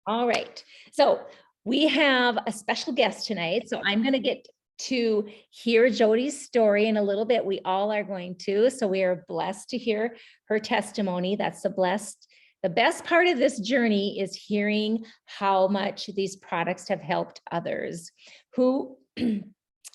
All right. So we have a special guest tonight. So I'm going to get to hear Jodi's story in a little bit. We all are going to. So we are blessed to hear her testimony. That's the best part of this journey is hearing how much these products have helped others who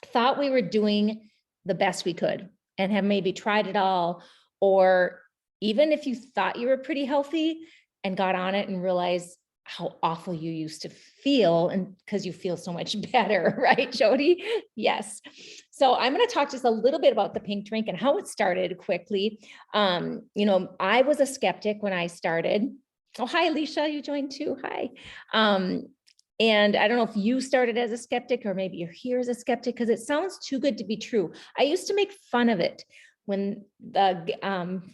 thought we were doing the best we could and have maybe tried it all, or even if you thought you were pretty healthy and got on it and realized how awful you used to feel, and because you feel so much better, right, Jodi? Yes. So I'm going to talk just a little bit about the pink drink and how it started quickly. I was a skeptic when I started. Oh, hi, Alicia, you joined too. Hi. And I don't know if you started as a skeptic or maybe you're here as a skeptic because it sounds too good to be true. I used to make fun of it when the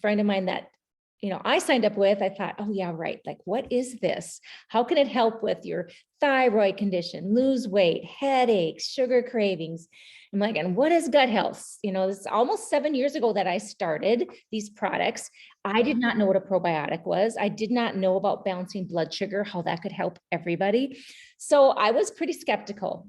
friend of mine that I signed up with, I thought, oh yeah, right. Like, what is this? How can it help with your thyroid condition, lose weight, headaches, sugar cravings? I'm like, and what is gut health? This is almost 7 years ago that I started these products. I did not know what a probiotic was. I did not know about balancing blood sugar, how that could help everybody. So I was pretty skeptical.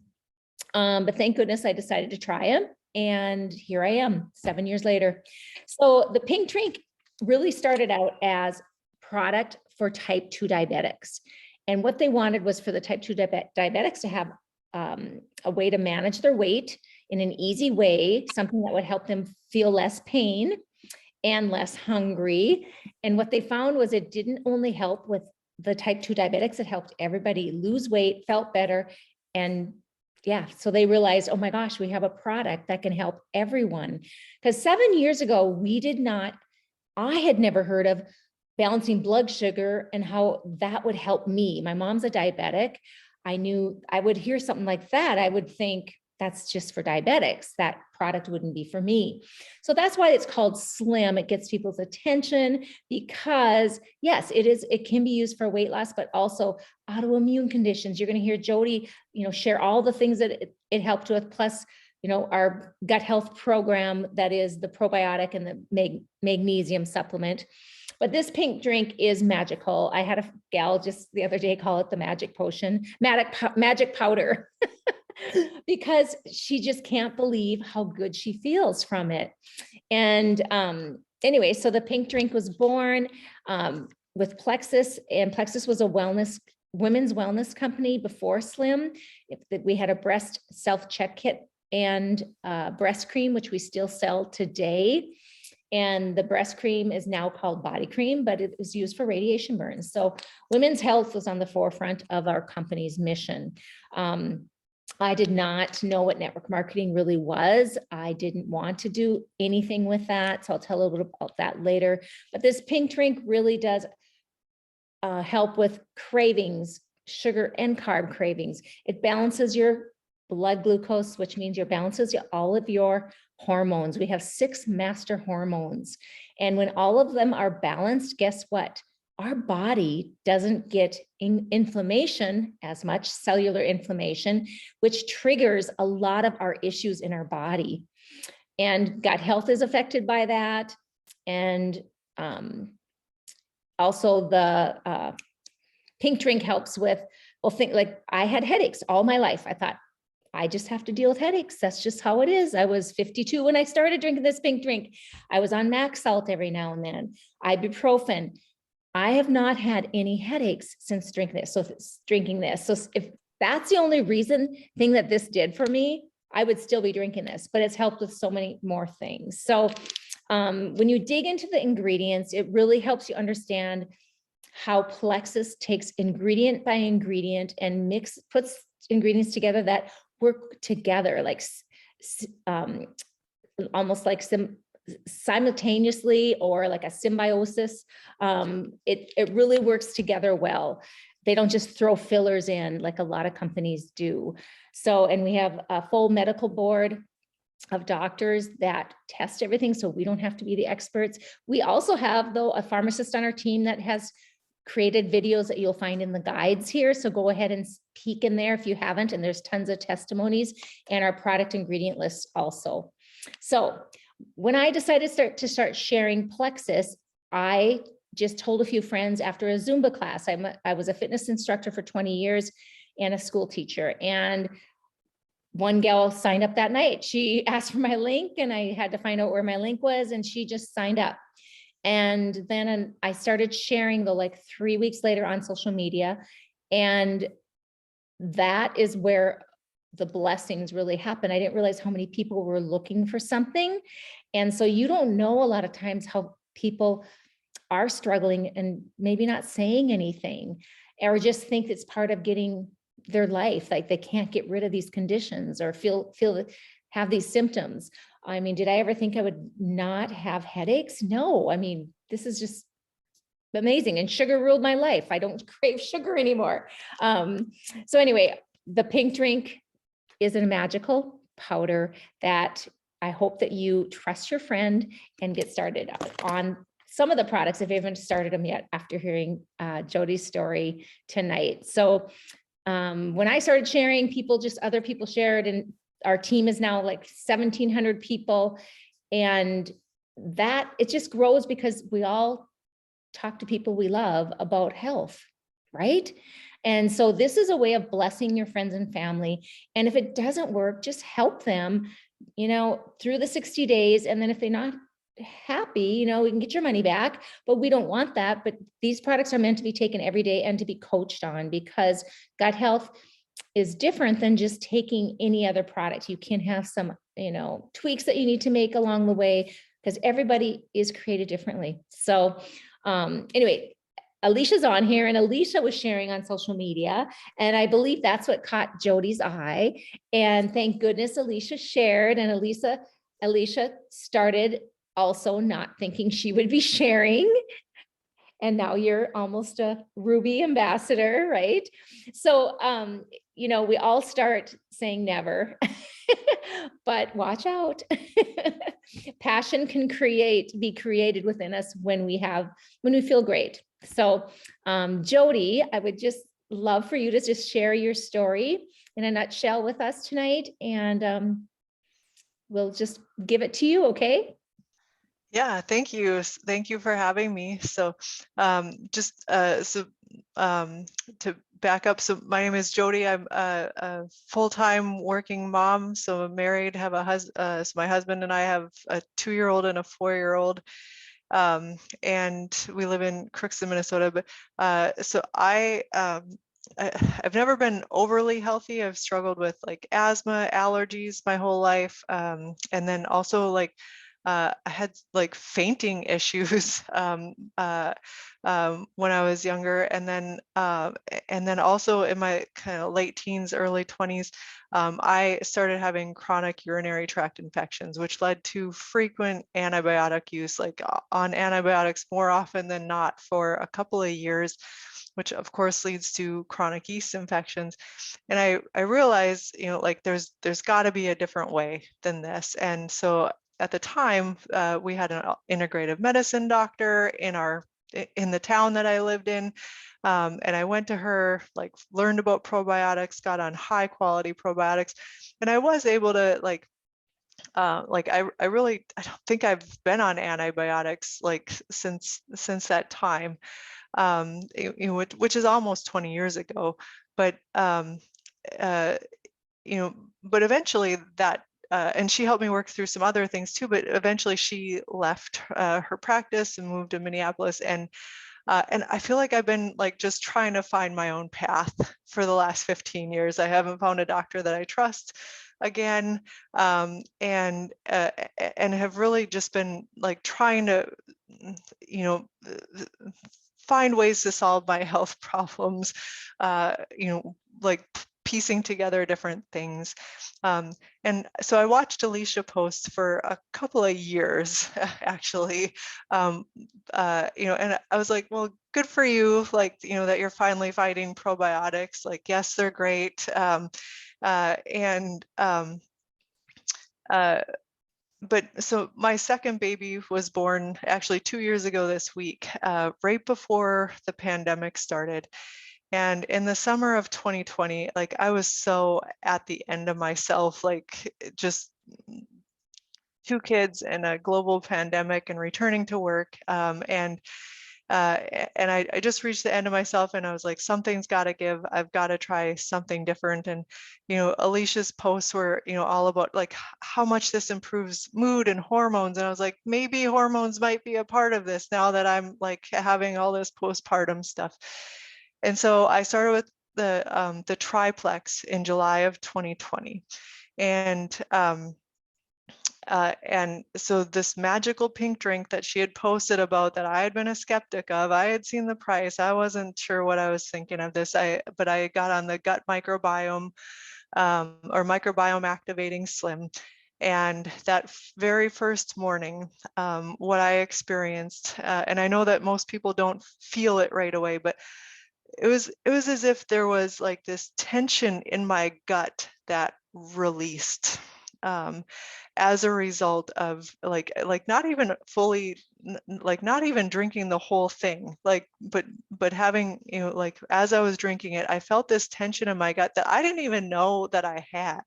But thank goodness I decided to try it. And here I am 7 years later. So the pink drink really started out as product for type 2 diabetics. And what they wanted was for the type 2 diabetics to have a way to manage their weight in an easy way, something that would help them feel less pain and less hungry. And what they found was it didn't only help with the type 2 diabetics, it helped everybody lose weight, felt better. And yeah, so they realized, oh my gosh, we have a product that can help everyone. Because 7 years ago, I had never heard of balancing blood sugar and how that would help me. My mom's a diabetic. I knew I would hear something like that. I would think that's just for diabetics. That product wouldn't be for me. So that's why it's called Slim. It gets people's attention because yes, it can be used for weight loss, but also autoimmune conditions. You're going to hear Jodi, share all the things that it helped with, plus our gut health program, that is the probiotic and the magnesium supplement. But this pink drink is magical. I had a gal just the other day call it the magic potion, magic powder, because she just can't believe how good she feels from it. And anyway, so the pink drink was born with Plexus, and Plexus was a women's wellness company before Slim. We had a breast self-check kit and breast cream, which we still sell today. And the breast cream is now called body cream, but it is used for radiation burns. So women's health was on the forefront of our company's mission. I did not know what network marketing really was. I didn't want to do anything with that. So I'll tell a little bit about that later. But this pink drink really does help with cravings, sugar and carb cravings. It balances your blood glucose, which means it balances all of your hormones. We have 6 master hormones. And when all of them are balanced, guess what? Our body doesn't get inflammation as much, cellular inflammation, which triggers a lot of our issues in our body. And gut health is affected by that. And also the pink drink helps with, think like I had headaches all my life. I thought, I just have to deal with headaches. That's just how it is. I was 52 when I started drinking this pink drink. I was on Max Salt every now and then, ibuprofen. I have not had any headaches since drinking this. So if that's the only thing that this did for me, I would still be drinking this, but it's helped with so many more things. So when you dig into the ingredients, it really helps you understand how Plexus takes ingredient by ingredient and puts ingredients together that work together, like almost like simultaneously, or like a symbiosis. It really works together well. They don't just throw fillers in like a lot of companies do. So, and we have a full medical board of doctors that test everything, so we don't have to be the experts. We also have, though, a pharmacist on our team that has created videos that you'll find in the guides here. So go ahead and peek in there if you haven't, and there's tons of testimonies and our product ingredient list also. So when I decided to start sharing Plexus, I just told a few friends after a Zumba class. I was a fitness instructor for 20 years and a school teacher. And one gal signed up that night. She asked for my link and I had to find out where my link was, and she just signed up. And then I started sharing like 3 weeks later on social media. And that is where the blessings really happen. I didn't realize how many people were looking for something. And so you don't know a lot of times how people are struggling and maybe not saying anything, or just think it's part of getting their life. Like they can't get rid of these conditions or have these symptoms. I mean, did I ever think I would not have headaches? No. I mean, this is just amazing. And sugar ruled my life. I don't crave sugar anymore. So anyway, the pink drink is a magical powder that I hope that you trust your friend and get started on some of the products if you haven't started them yet after hearing Jodi's story tonight. So when I started sharing, other people shared, and our team is now like 1,700 people. And that it just grows because we all talk to people we love about health, right? And so this is a way of blessing your friends and family. And if it doesn't work, just help them, through the 60 days. And then if they're not happy, we can get your money back, but we don't want that. But these products are meant to be taken every day and to be coached on, because gut health is different than just taking any other product. You can have some, tweaks that you need to make along the way, because everybody is created differently. So anyway, Alicia's on here, and Alicia was sharing on social media, and I believe that's what caught Jodi's eye. And thank goodness Alicia shared, and Alicia started also not thinking she would be sharing. And now you're almost a Ruby ambassador, right? So, we all start saying never, but watch out. Passion can be created within us when we feel great. So, Jodi, I would just love for you to just share your story in a nutshell with us tonight, and we'll just give it to you, okay? Yeah, thank you. Thank you for having me. So to back up, so my name is Jodi. I'm a full-time working mom. So I'm married, have a husband. So my husband and I have a 2-year-old and a 4-year-old. And we live in Crookston, Minnesota. But so I've never been overly healthy. I've struggled with like asthma, allergies my whole life. And then also I had like fainting issues when I was younger, and then also in my kind of late teens, early 20s, I started having chronic urinary tract infections, which led to frequent antibiotic use, like on antibiotics more often than not for a couple of years, which of course leads to chronic yeast infections. And I realized, like there's got to be a different way than this. And so at the time, we had an integrative medicine doctor in the town that I lived in. And I went to her, learned about probiotics, got on high quality probiotics. And I was able to I don't think I've been on antibiotics since that time, which is almost 20 years ago. But but eventually that, and she helped me work through some other things too, but eventually she left her practice and moved to Minneapolis. And I feel like I've been just trying to find my own path for the last 15 years. I haven't found a doctor that I trust again, and have really just been trying to, find ways to solve my health problems, piecing together different things. And so I watched Alicia post for a couple of years, actually, and I was like, well, good for you, that you're finally fighting probiotics. Yes, they're great. But so my second baby was born actually 2 years ago this week, right before the pandemic started. And in the summer of 2020, I was so at the end of myself, just 2 kids and a global pandemic and returning to work. And And I just reached the end of myself, and I was like, something's got to give. I've got to try something different. And, Alicia's posts were, all about like how much this improves mood and hormones. And I was like, maybe hormones might be a part of this now that I'm like having all this postpartum stuff. And so I started with the triplex in July of 2020. And so this magical pink drink that she had posted about, that I had been a skeptic of, I had seen the price. I wasn't sure what I was thinking of this. But I got on the gut microbiome or microbiome activating slim. And that very first morning, what I experienced, and I know that most people don't feel it right away, but it was as if there was like this tension in my gut that released as a result of like not even fully like not even drinking the whole thing, like but having, like as I was drinking it, I felt this tension in my gut that I didn't even know that I had.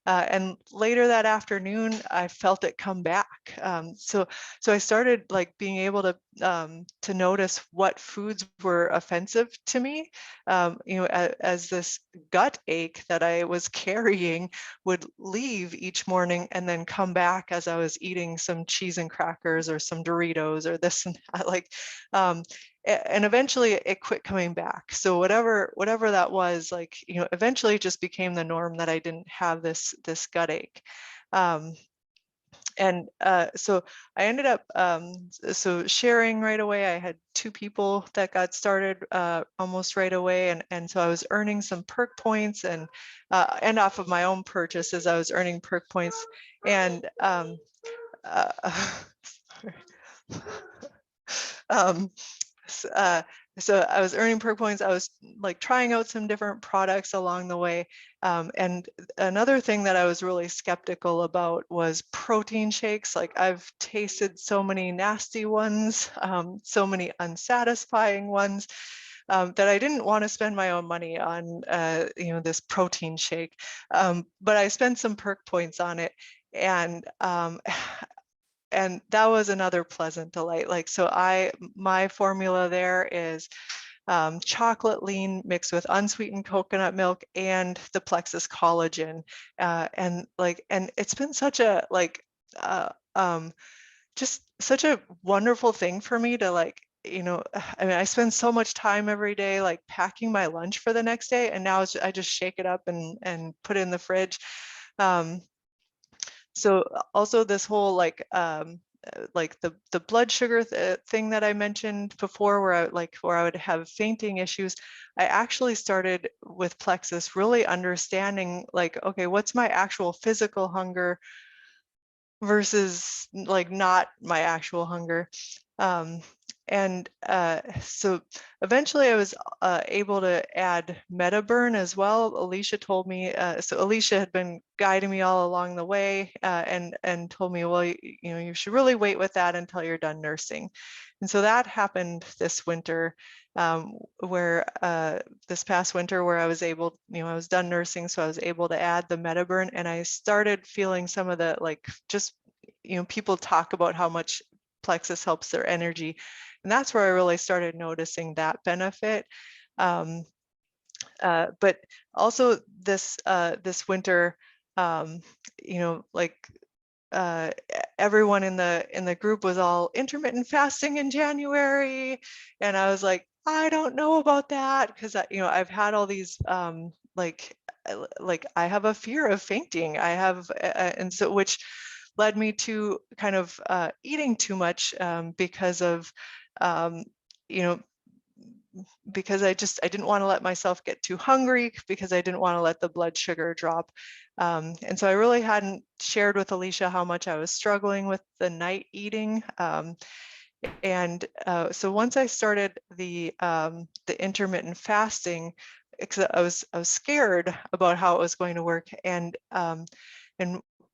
And later that afternoon, I felt it come back. So I started like being able to notice what foods were offensive to me. As this gut ache that I was carrying would leave each morning and then come back as I was eating some cheese and crackers or some Doritos or this and that. And eventually it quit coming back. So whatever that was, like, eventually it just became the norm that I didn't have this gut ache. So I ended up so sharing right away. I had 2 people that got started almost right away, and so I was earning some perk points, and off of my own purchases I was earning perk points. And sorry. So I was earning perk points. I was like trying out some different products along the way. And another thing that I was really skeptical about was protein shakes. Like, I've tasted so many nasty ones, so many unsatisfying ones, that I didn't want to spend my own money on, this protein shake. But I spent some perk points on it. And and that was another pleasant delight. Like, so my formula there is chocolate lean mixed with unsweetened coconut milk and the Plexus collagen. And it's been such a just such a wonderful thing for me to I mean, I spend so much time every day like packing my lunch for the next day, and now I just shake it up and put it in the fridge. So also this whole like the blood sugar thing that I mentioned before, where I would have fainting issues, I actually started with Plexus really understanding like, okay, what's my actual physical hunger versus like not my actual hunger. So eventually I was able to add MetaBurn as well. Alicia told me, so Alicia had been guiding me all along the way, and told me, well, you should really wait with that until you're done nursing. And so that happened this winter, where this past winter, where I was able, I was done nursing, so I was able to add the MetaBurn, and I started feeling some of the just, people talk about how much Plexus helps their energy. And that's where I really started noticing that benefit. But also this winter, everyone in the group was all intermittent fasting in January, and I was like, I don't know about that, because I've had all these I have a fear of fainting. I have, and so which led me to kind of eating too much, because of you know because I didn't want to let myself get too hungry, because I didn't want to let the blood sugar drop. And so I really hadn't shared with Alicia how much I was struggling with the night eating. So once I started the intermittent fasting, because I was scared about how it was going to work, and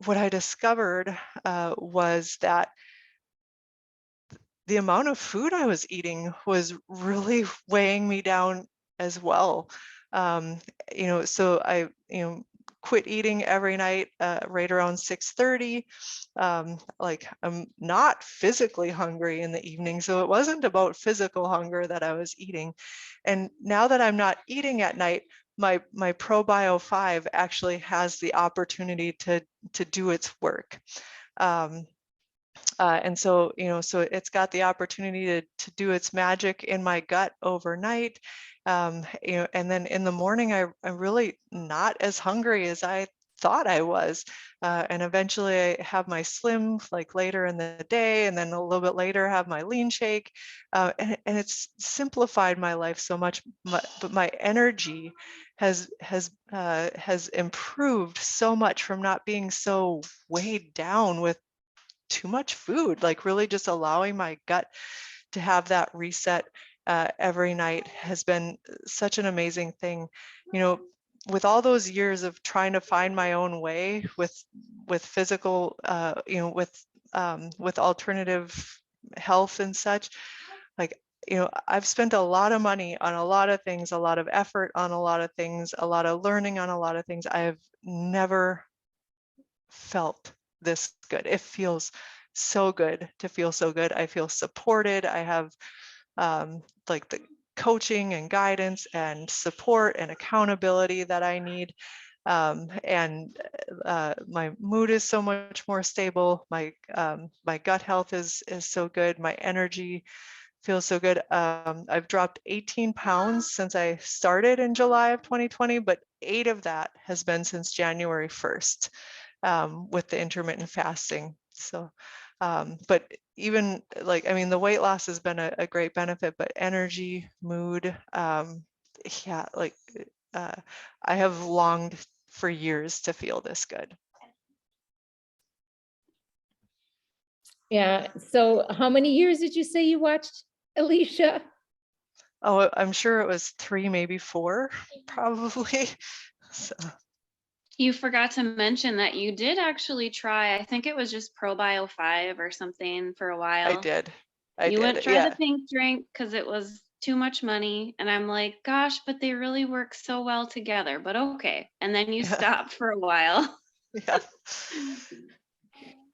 what I discovered was that the amount of food I was eating was really weighing me down as well. So I, quit eating every night right around 6:30. Like I'm not physically hungry in the evening, so it wasn't about physical hunger that I was eating. And now that I'm not eating at night, my ProBio 5 actually has the opportunity to do its work. And so, so it's got the opportunity to do its magic in my gut overnight. And then in the morning, I'm really not as hungry as I thought I was. And eventually I have my slim like later in the day, and then a little bit later have my lean shake. And it's simplified my life so much, but my energy has improved so much from not being so weighed down with too much food, like really just allowing my gut to have that reset every night has been such an amazing thing. With all those years of trying to find my own way with physical, with alternative health and such, like, I've spent a lot of money on a lot of things, a lot of effort on a lot of things, a lot of learning on a lot of things. I have never felt this good. It feels so good to feel so good. I feel supported. I have like the coaching and guidance and support and accountability that I need. And my mood is so much more stable. My gut health is so good. My energy feels so good. I've dropped 18 pounds since I started in July of 2020, but 8 of that has been since January 1st. With the intermittent fasting. So, but even like, I mean, the weight loss has been a great benefit, but energy, mood, yeah, like I have longed for years to feel this good. Yeah. So how many years did you say you watched Alicia? Oh, I'm sure it was 3, maybe 4, probably. So. You forgot to mention that you did actually try, I think it was just ProBio 5 or something for a while. I did. You went try the pink drink because it was too much money. And I'm like, gosh, but they really work so well together, but okay. And then you stopped for a while. Yeah.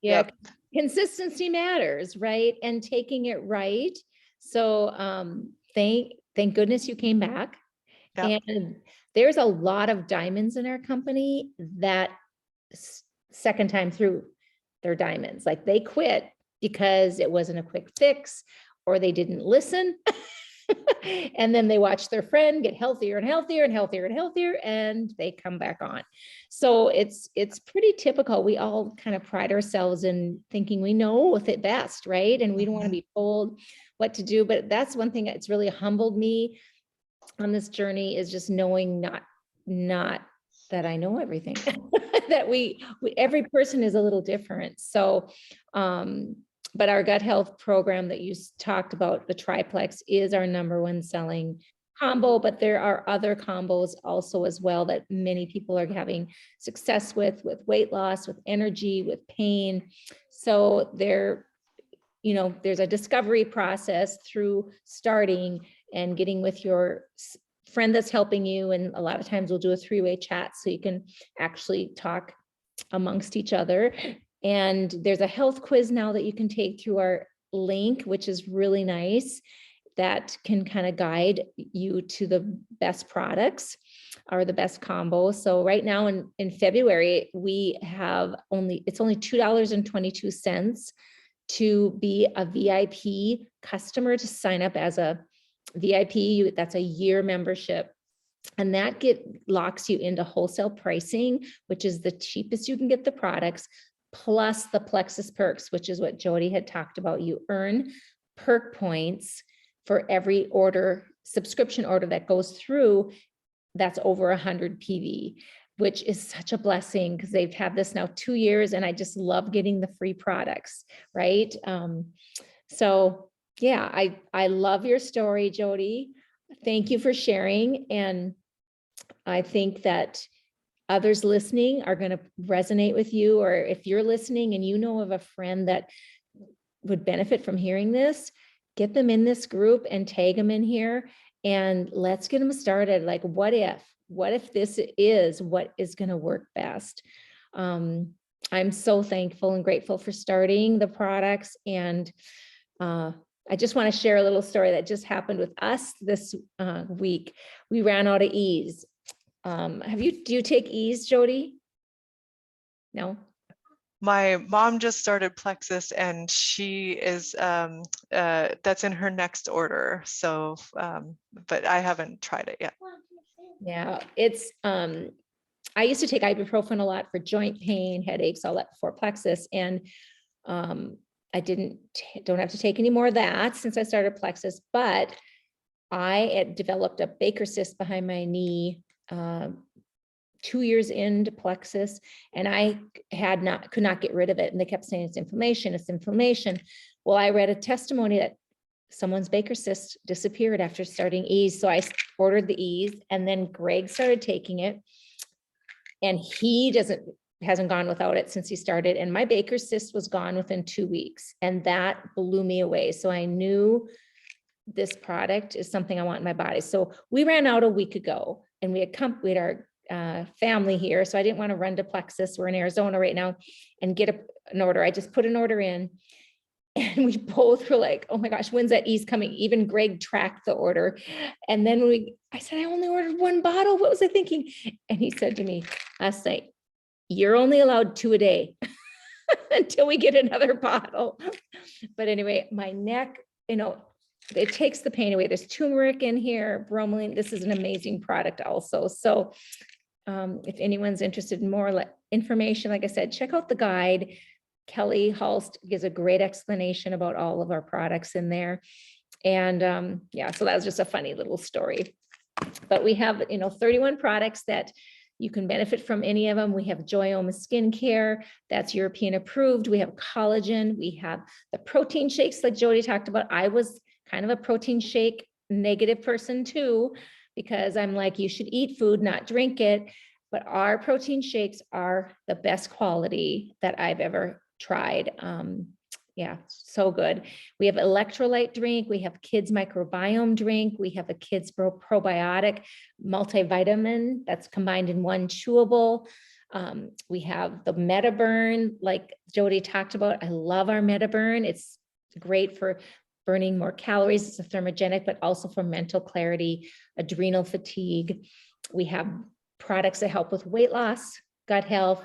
Yeah. Yep. Consistency matters, right? And taking it right. So thank goodness you came back. Yep. And there's a lot of diamonds in our company that second time through their diamonds, like they quit because it wasn't a quick fix or they didn't listen. And then they watch their friend get healthier and healthier and healthier and healthier, and they come back on. So it's pretty typical. We all kind of pride ourselves in thinking we know it best, right? And we don't want to be told what to do. But that's one thing that's really humbled me on this journey, is just knowing not that I know everything, that we every person is a little different. So, but our gut health program that you talked about, the triplex, is our #1 selling combo, but there are other combos also as well that many people are having success with weight loss, with energy, with pain. So there's a discovery process through starting and getting with your friend that's helping you. And a lot of times we'll do a 3-way chat so you can actually talk amongst each other. And there's a health quiz now that you can take through our link, which is really nice, that can kind of guide you to the best products or the best combo. So right now in February, we have it's only $2.22 to be a VIP customer, to sign up as a VIP. That's a year membership. And that locks you into wholesale pricing, which is the cheapest you can get the products, plus the Plexus perks, which is what Jodi had talked about. You earn perk points for every subscription order that goes through that's over 100 PV, which is such a blessing because they've had this now 2 years, and I just love getting the free products, right? So yeah, I love your story, Jodi. Thank you for sharing. And I think that others listening are going to resonate with you, or if you're listening and you know of a friend that would benefit from hearing this, get them in this group and tag them in here and let's get them started. Like, what if this is what is going to work best? I'm so thankful and grateful for starting the products. And I just want to share a little story that just happened with us this week. We ran out of E's. Do you take E's, Jodi? No? My mom just started Plexus, and she is that's in her next order. So, but I haven't tried it yet. Yeah, it's I used to take ibuprofen a lot for joint pain, headaches, all that before Plexus, and I don't have to take any more of that since I started Plexus, but I had developed a Baker cyst behind my knee 2 years into Plexus, and I could not get rid of it. And they kept saying it's inflammation, it's inflammation. Well, I read a testimony that someone's Baker cyst disappeared after starting E's. So I ordered the E's, and then Greg started taking it, and he hasn't gone without it since he started. And my Baker cyst was gone within 2 weeks, and that blew me away. So I knew this product is something I want in my body. So we ran out a week ago, and we had our family here. So I didn't want to run to Plexus. We're in Arizona right now and get an order. I just put an order in, and we both were like, oh my gosh, when's that E's coming? Even Greg tracked the order. And then I said, I only ordered 1 bottle. What was I thinking? And he said to me last night, you're only allowed 2 a day until we get another bottle. But anyway, my neck, it takes the pain away. There's turmeric in here, bromelain. This is an amazing product also. So if anyone's interested in more information, like I said, check out the guide. Kelly Hulst gives a great explanation about all of our products in there. And yeah, so that was just a funny little story. But we have, 31 products that you can benefit from any of them. We have Joyoma skincare, that's European approved. We have collagen. We have the protein shakes like Jodi talked about. I was kind of a protein shake negative person too, because I'm like, you should eat food, not drink it. But our protein shakes are the best quality that I've ever tried. Yeah, so good. We have electrolyte drink. We have kids microbiome drink. We have a kids probiotic multivitamin that's combined in one chewable. We have the MetaBurn, like Jodi talked about. I love our MetaBurn. It's great for burning more calories. It's a thermogenic, but also for mental clarity, adrenal fatigue. We have products that help with weight loss, gut health,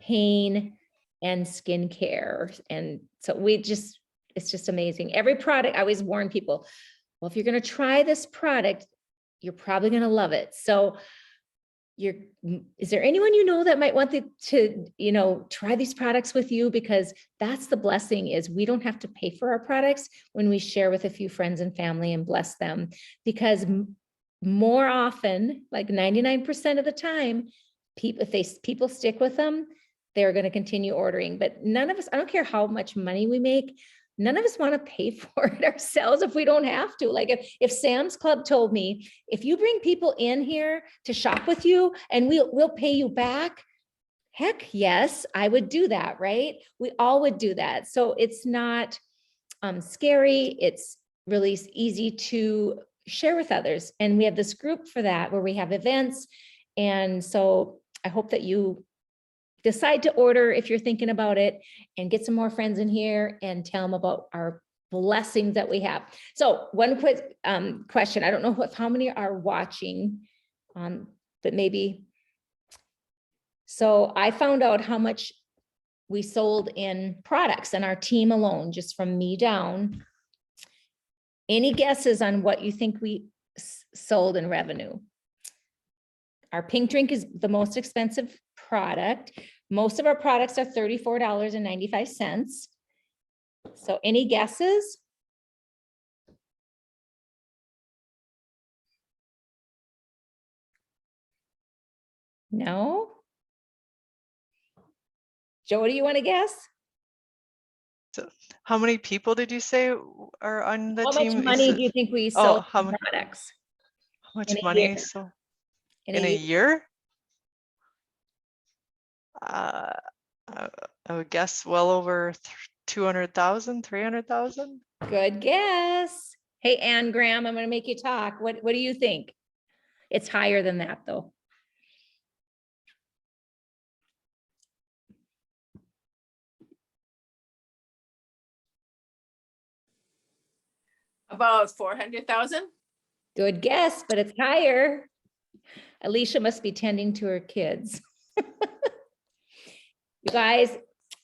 pain, and skincare. And so it's just amazing. Every product, I always warn people, well, if you're going to try this product, you're probably going to love it. So is there anyone that might want to try these products with you? Because that's the blessing, is we don't have to pay for our products when we share with a few friends and family and bless them. Because more often, like 99% of the time, if people stick with them, they're going to continue ordering. But none of us, I don't care how much money we make, none of us want to pay for it ourselves if we don't have to. Like if Sam's Club told me, if you bring people in here to shop with you and we'll pay you back, heck yes, I would do that, right? We all would do that. So it's not scary. It's really easy to share with others. And we have this group for that, where we have events. And so I hope that you decide to order if you're thinking about it, and get some more friends in here and tell them about our blessings that we have. So one quick question. I don't know how many are watching, but maybe. So I found out how much we sold in products and our team alone, just from me down. Any guesses on what you think we sold in revenue? Our pink drink is the most expensive product. Most of our products are $34.95. So any guesses? No? Jodi, you want to guess? So how many people did you say are on the How team? much money do you think we sold in products? How much in a money? year? So In a year? I would guess well over 200,000, 300,000. Good guess. Hey, Ann Graham, I'm going to make you talk. What do you think? It's higher than that though. About 400,000. Good guess, but it's higher. Alicia must be tending to her kids. You guys,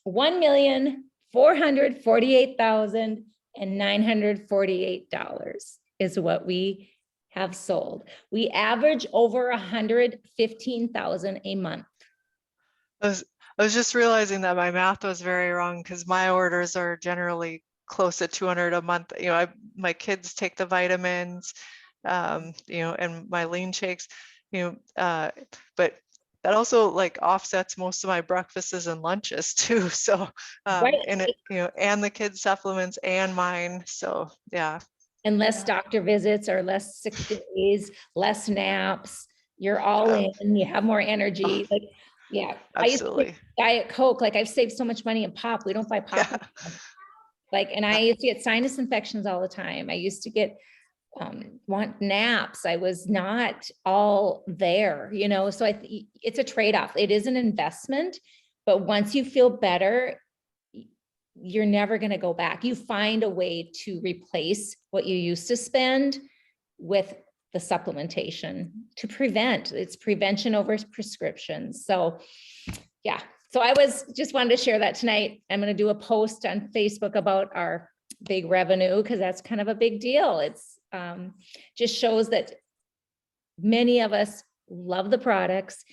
$1,448,948 is what we have sold. We average over 115,000 a month. I was just realizing that my math was very wrong because my orders are generally close to 200 a month. You know, my kids take the vitamins, you know, and my lean shakes, you know, but that also like offsets most of my breakfasts and lunches too. So, Right. and it, you know, and the kids' supplements and mine. So, yeah. And less doctor visits or less sick days, less naps. You're all in, you have more energy. Like, yeah. I used to Absolutely. get Diet Coke, like I've saved so much money in pop. We don't buy pop. Yeah. anymore. Like, and I used to get sinus infections all the time. I used to get want naps. I was not all there, you know, so it's a trade-off. It is an investment, but once you feel better, you're never going to go back. You find a way to replace what you used to spend with the supplementation to prevent. It's prevention over prescriptions. So yeah, so I just wanted to share that tonight. I'm going to do a post on Facebook about our big revenue because that's kind of a big deal. It's just shows that many of us love the products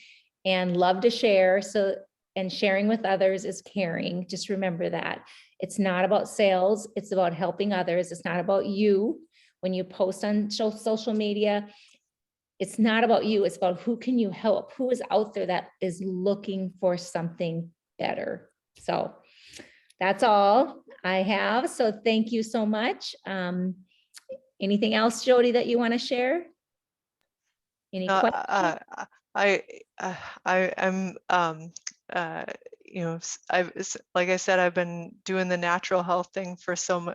and love to share. So, and sharing with others is caring. Just remember that. It's not about sales. It's about helping others. It's not about you. When you post on social media, it's not about you. It's about who can you help? Who is out there that is looking for something better? So that's all I have. So thank you so much. Anything else, Jodi, that you want to share? Any questions? I'm you know, like I said, I've been doing the natural health thing for so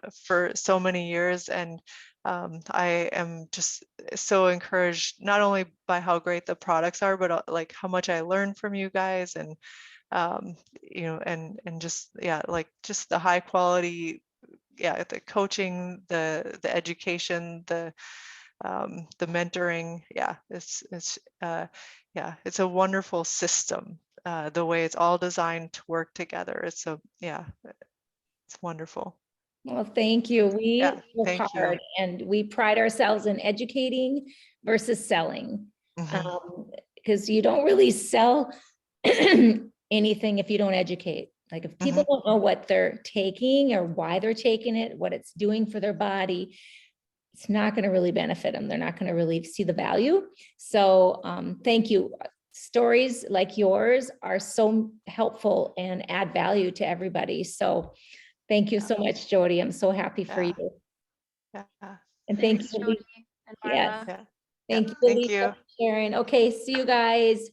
many years, and I am just so encouraged not only by how great the products are, but like how much I learned from you guys, and you know, and just yeah, like just the high quality, yeah, the coaching, the education, the mentoring. Yeah, it's yeah, it's a wonderful system. The way it's all designed to work together. It's yeah, it's wonderful. Well, thank you. We Yeah, work thank you. hard and we pride ourselves in educating versus selling. Mhm. Because you don't really sell anything if you don't educate. Like if people don't know what they're taking or why they're taking it, what it's doing for their body, it's not going to really benefit them. They're not going to really see the value. So thank you. Stories like yours are so helpful and add value to everybody. So thank you so much, Jodi. I'm so happy for you. Yeah. And Thanks, thank you, Jodi Alicia. and Yes. Marla. Yeah. Thank you, Thank Alicia, you. for sharing. Okay, see you guys.